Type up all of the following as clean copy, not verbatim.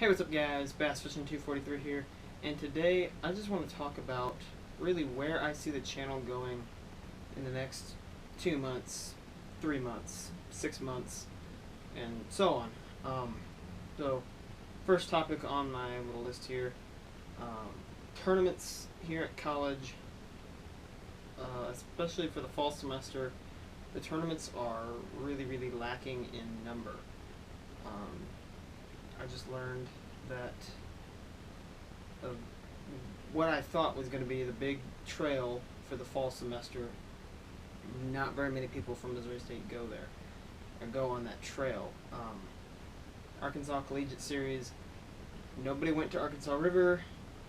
Hey, what's up guys? Bass Fishing 243 here, and today I just want to talk about really where I see the channel going in the next 2 months, 3 months, 6 months, and so on. So, first topic on my little list here, tournaments here at college, especially for the fall semester. The tournaments are really lacking in number. I just learned that what I thought was going to be the big trail for the fall semester, not very many people from Missouri State go there, or go on that trail. Arkansas Collegiate Series, nobody went to Arkansas River,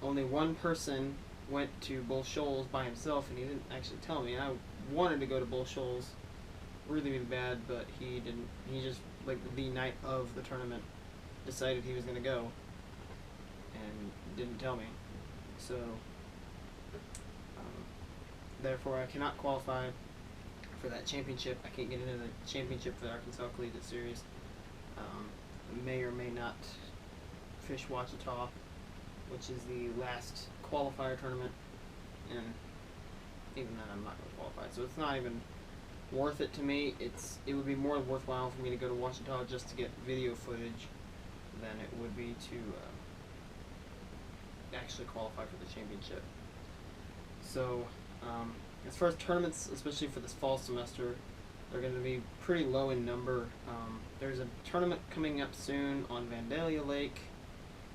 only one person went to Bull Shoals by himself, and he didn't actually tell me. I wanted to go to Bull Shoals really bad, but he didn't. He just, like, the night of the tournament, decided he was going to go and didn't tell me. So therefore I cannot qualify for that championship. I can't get into the championship for the Arkansas Collegiate Series. May or may not fish Ouachita, which is the last qualifier tournament, and even then I'm not going to qualify, so it's not even worth it to me. It would be more worthwhile for me to go to Ouachita just to get video footage than it would be to actually qualify for the championship. So as far as tournaments, especially for this fall semester, they're going to be pretty low in number. There's a tournament coming up soon on Vandalia Lake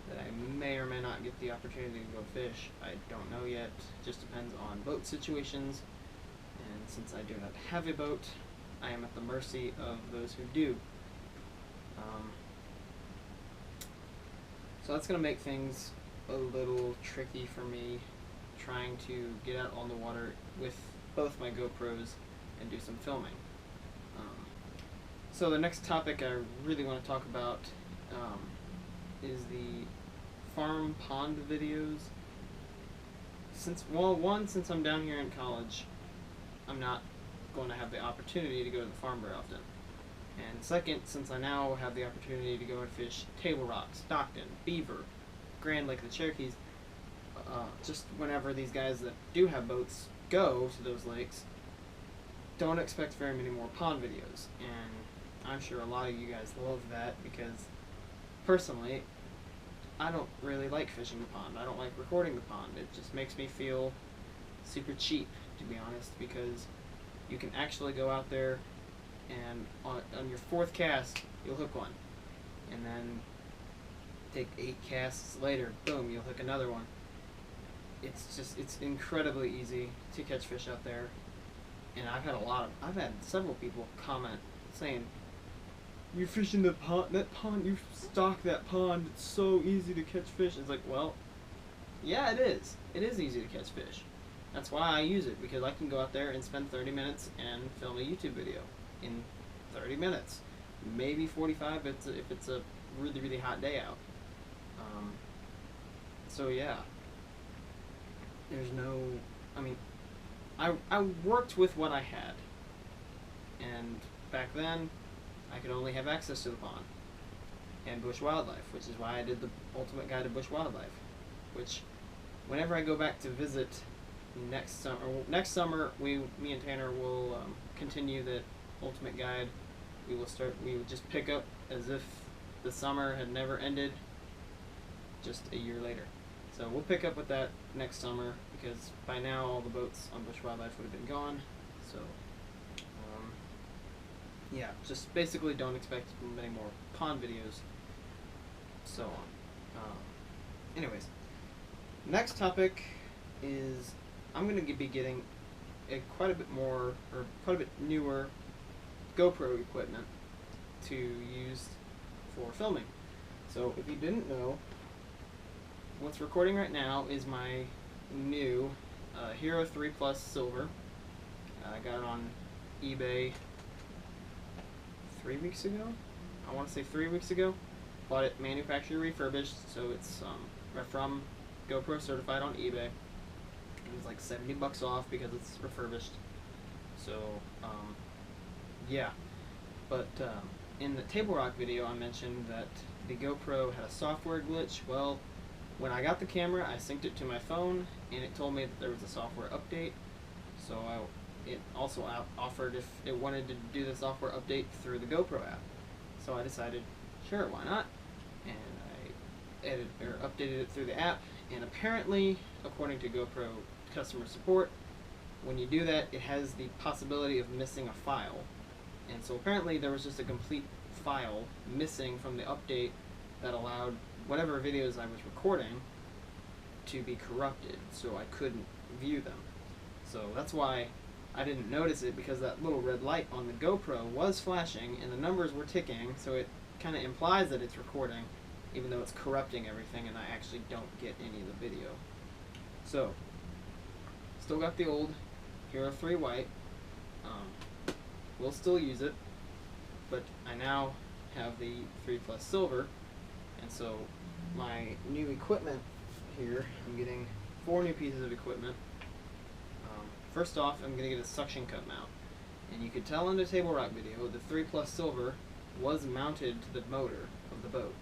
that I may or may not get the opportunity to go fish. I don't know yet. It just depends on boat situations, and since I do not have a boat, I am at the mercy of those who do. So that's going to make things a little tricky for me trying to get out on the water with both my GoPros and do some filming. So the next topic I really want to talk about is the farm pond videos. Since I'm down here in college, I'm not going to have the opportunity to go to the farm very often. And second, since I now have the opportunity to go and fish Table Rock, Stockton, Beaver, Grand Lake of the Cherokees, just whenever these guys that do have boats go to those lakes, don't expect very many more pond videos. And I'm sure a lot of you guys love that, because personally, I don't really like fishing the pond. I don't like recording the pond. It just makes me feel super cheap, to be honest, because you can actually go out there and on your 4th cast, you'll hook one. And then take 8 casts later, boom, you'll hook another one. It's incredibly easy to catch fish out there. And I've had several people comment saying, "You're fishing that pond, you stock that pond, it's so easy to catch fish." It's like, well, yeah, it is. It is easy to catch fish. That's why I use it, because I can go out there and spend 30 minutes and film a YouTube video in 30 minutes. Maybe 45 if it's a really hot day out. So yeah. There's no... I mean, I worked with what I had. And back then, I could only have access to the pond and bush wildlife, which is why I did the Ultimate Guide to Bush Wildlife, which whenever I go back to visit next summer, me and Tanner will continue the Ultimate Guide. We would just pick up as if the summer had never ended, just a year later. So we'll pick up with that next summer, because by now all the boats on bush wildlife would have been gone. So yeah, just basically don't expect many more pond videos, so on. Anyways, next topic is I'm going to be getting quite a bit newer GoPro equipment to use for filming. So if you didn't know, what's recording right now is my new Hero 3 Plus Silver. I got it on eBay 3 weeks ago. I want to say 3 weeks ago. Bought it manufacturer refurbished, so it's from GoPro certified on eBay. It was like $70 off because it's refurbished. So yeah, but in the Table Rock video, I mentioned that the GoPro had a software glitch. Well, when I got the camera, I synced it to my phone, and it told me that there was a software update. So it also offered if it wanted to do the software update through the GoPro app. So I decided, sure, why not? And I updated it through the app. And apparently, according to GoPro customer support, when you do that, it has the possibility of missing a file. And so apparently there was just a complete file missing from the update that allowed whatever videos I was recording to be corrupted, so I couldn't view them. So that's why I didn't notice it, because that little red light on the GoPro was flashing and the numbers were ticking, so it kind of implies that it's recording, even though it's corrupting everything and I actually don't get any of the video. So, still got the old Hero 3 white. We'll still use it, but I now have the 3 Plus silver, and so my new equipment here, I'm getting 4 new pieces of equipment. First off, I'm going to get a suction cup mount, and you could tell in the Table Rock video the 3 Plus silver was mounted to the motor of the boat.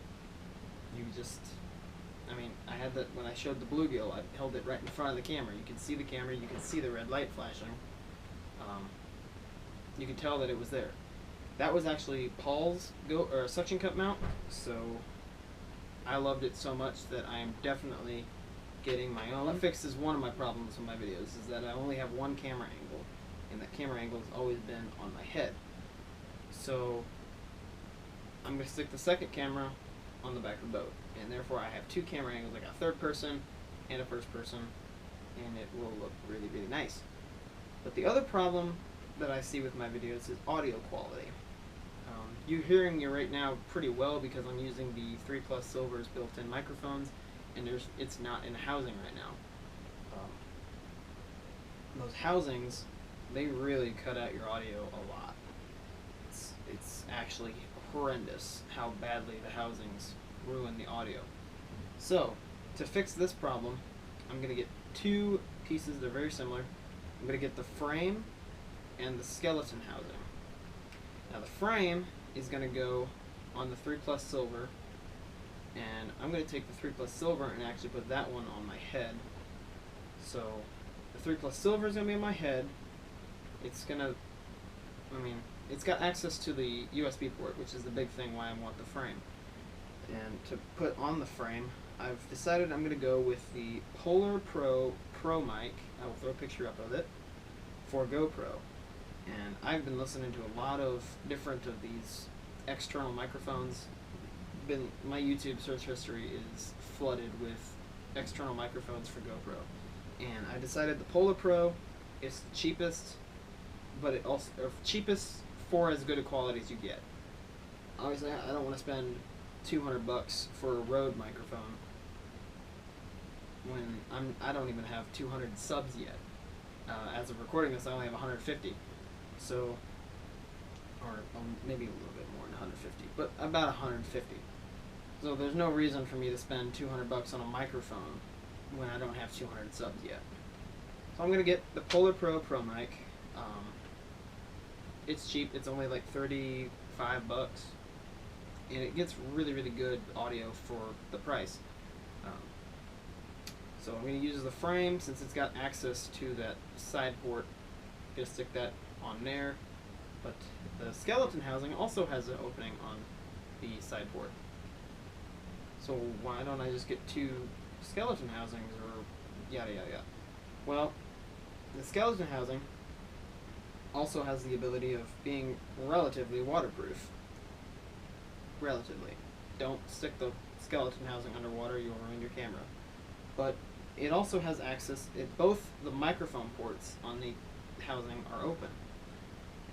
I had that when I showed the bluegill. I held it right in front of the camera. You could see the camera, you could see the red light flashing. You could tell that it was there. That was actually Paul's suction cup mount, so I loved it so much that I am definitely getting my own. That fixes one of my problems with my videos, is that I only have one camera angle, and that camera angle has always been on my head. So I'm going to stick the second camera on the back of the boat, and therefore I have 2 camera angles. I got a third person and a first person, and it will look really, really nice. But the other problem that I see with my videos is audio quality. You're hearing me right now pretty well because I'm using the 3 Plus Silver's built-in microphones, and it's not in housing right now. Those housings, they really cut out your audio a lot. It's actually horrendous how badly the housings ruin the audio. So, to fix this problem, I'm going to get 2 pieces. They're very similar. I'm going to get the frame and the skeleton housing. Now the frame is going to go on the 3 Plus silver, and I'm going to take the 3 Plus silver and actually put that one on my head. So the 3 Plus silver is going to be on my head. It's got access to the USB port, which is the big thing why I want the frame. And to put on the frame, I've decided I'm going to go with the Polar Pro mic. I will throw a picture up of it, for GoPro. And I've been listening to a lot of different of these external microphones. My YouTube search history is flooded with external microphones for GoPro. And I decided the Polar Pro is the cheapest, but it also cheapest for as good a quality as you get. Obviously, I don't want to spend $200 for a Rode microphone when I don't even have 200 subs yet. As of recording this, I only have 150. So, or maybe a little bit more than 150, but about 150. So there's no reason for me to spend $200 on a microphone when I don't have 200 subs yet. So I'm gonna get the Polar Pro mic. It's cheap. It's only like $35, and it gets really, really good audio for the price. So I'm going to use the frame since it's got access to that side port. I'm going to stick that on there, but the skeleton housing also has an opening on the side port. So why don't I just get 2 skeleton housings, or yada yada yada. Well, the skeleton housing also has the ability of being relatively waterproof. Relatively. Don't stick the skeleton housing underwater, you'll ruin your camera. But it also has access, both the microphone ports on the housing are open.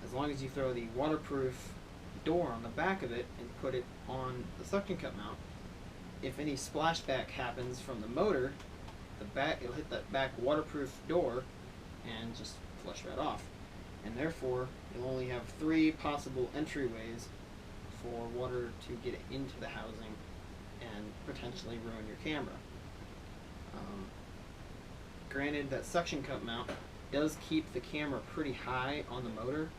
As long as you throw the waterproof door on the back of it and put it on the suction cup mount, if any splashback happens from the motor, it'll hit that back waterproof door and just flush right off. And therefore, you'll only have 3 possible entryways for water to get into the housing and potentially ruin your camera. Granted, that suction cup mount does keep the camera pretty high on the motor,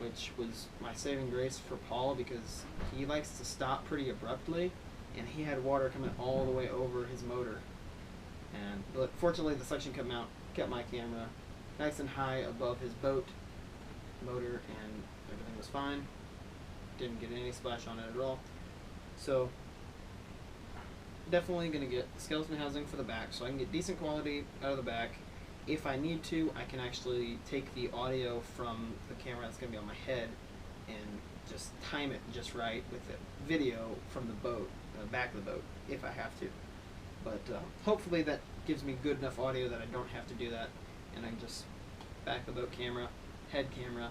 which was my saving grace for Paul because he likes to stop pretty abruptly, and he had water coming all the way over his motor. But fortunately, the suction cup mount kept my camera nice and high above his boat motor, and everything was fine. Didn't get any splash on it at all. So definitely going to get skeleton housing for the back so I can get decent quality out of the back. If I need to, I can actually take the audio from the camera that's going to be on my head and just time it just right with the video from the boat, the back of the boat, if I have to. But hopefully that gives me good enough audio that I don't have to do that, and I can just back of the boat camera, head camera,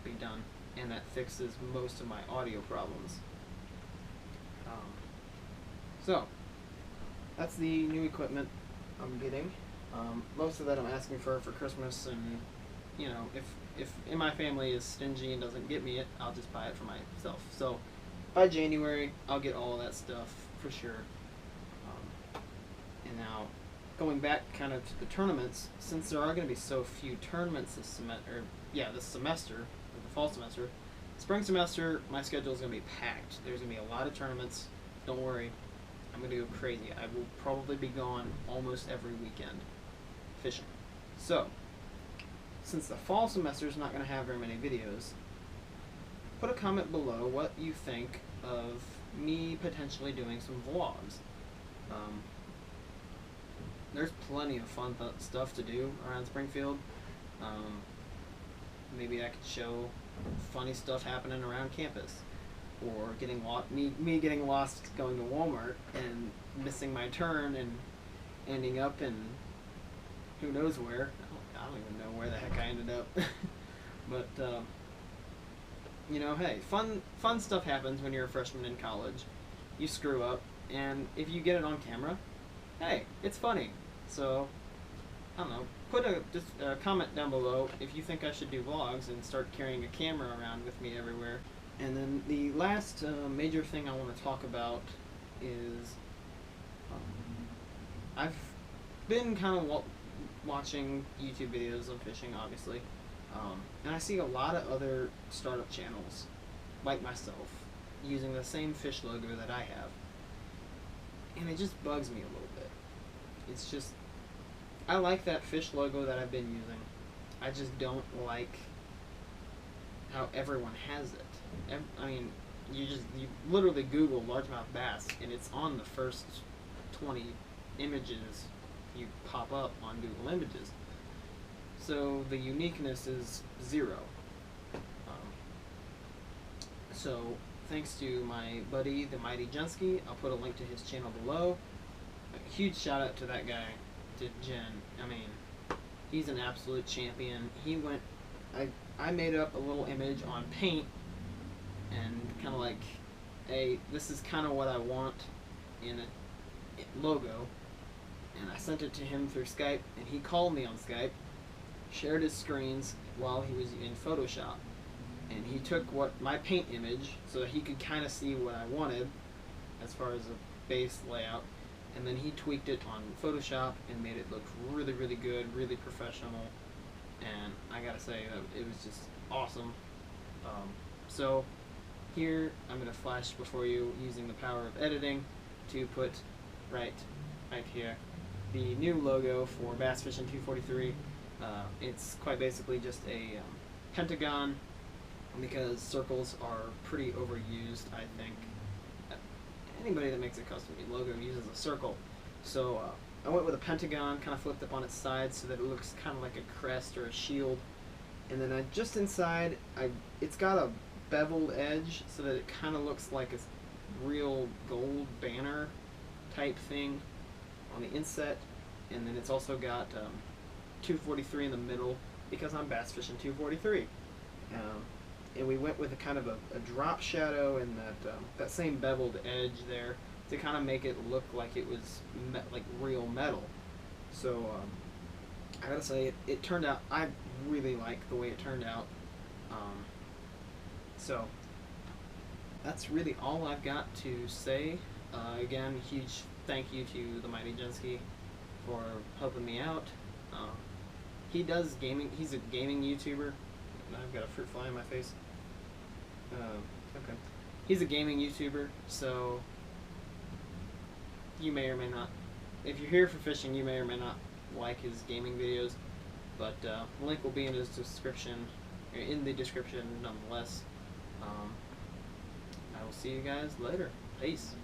be done, and that fixes most of my audio problems. So that's the new equipment I'm getting. Most of that I'm asking for Christmas, and you know, if in my family is stingy and doesn't get me it, I'll just buy it for myself. So by January, I'll get all of that stuff for sure. And now, going back kind of to the tournaments, since there are going to be so few tournaments this semester, or the fall semester, spring semester, my schedule is going to be packed. There's going to be a lot of tournaments. Don't worry, I'm going to go crazy. I will probably be gone almost every weekend fishing. So, since the fall semester is not going to have very many videos, put a comment below what you think of me potentially doing some vlogs. There's plenty of fun stuff to do around Springfield. Maybe I could show funny stuff happening around campus, or getting me getting lost going to Walmart and missing my turn and ending up in who knows where. I don't even know where the heck I ended up. But you know, hey, fun stuff happens when you're a freshman in college. You screw up, and if you get it on camera, hey, it's funny. So, I don't know, put just a comment down below if you think I should do vlogs and start carrying a camera around with me everywhere. And then the last major thing I want to talk about is I've been kind of watching YouTube videos of fishing, obviously, and I see a lot of other startup channels, like myself, using the same fish logo that I have, and it just bugs me a little bit. It's just, I like that fish logo that I've been using. I just don't like how everyone has it. I mean, you literally Google largemouth bass, and it's on the first 20 images you pop up on Google Images. So the uniqueness is zero. So thanks to my buddy TheMightyGenskii, I'll put a link to his channel below. A huge shout out to that guy, to Jen. I mean, he's an absolute champion. I made up a little image on paint and kind of like, hey, this is kind of what I want in a logo. And I sent it to him through Skype, and he called me on Skype, shared his screens while he was in Photoshop, and he took my paint image so that he could kind of see what I wanted as far as a base layout, and then he tweaked it on Photoshop and made it look really, really good, really professional, and I gotta say it was just awesome. So here I'm gonna flash before you using the power of editing to put right here the new logo for Bass Fishing 243. It's quite basically just a pentagon, because circles are pretty overused, I think. Anybody that makes a custom-made logo uses a circle. So I went with a pentagon, kind of flipped up on its side so that it looks kind of like a crest or a shield. And then just inside, it's got a beveled edge so that it kind of looks like a real gold banner type thing on the inset. And then it's also got 243 in the middle, because I'm bass fishing 243. And we went with a kind of a drop shadow and that same beveled edge there to kind of make it look like it was like real metal. So I gotta say, it turned out, I really like the way it turned out. So that's really all I've got to say. Again, huge thank you to TheMightyGenskii for helping me out. He does gaming. He's a gaming YouTuber. I've got a fruit fly in my face. Okay. He's a gaming YouTuber, so you may or may not, if you're here for fishing, you may or may not like his gaming videos, but the link will be in his description, in the description nonetheless. I will see you guys later. Peace.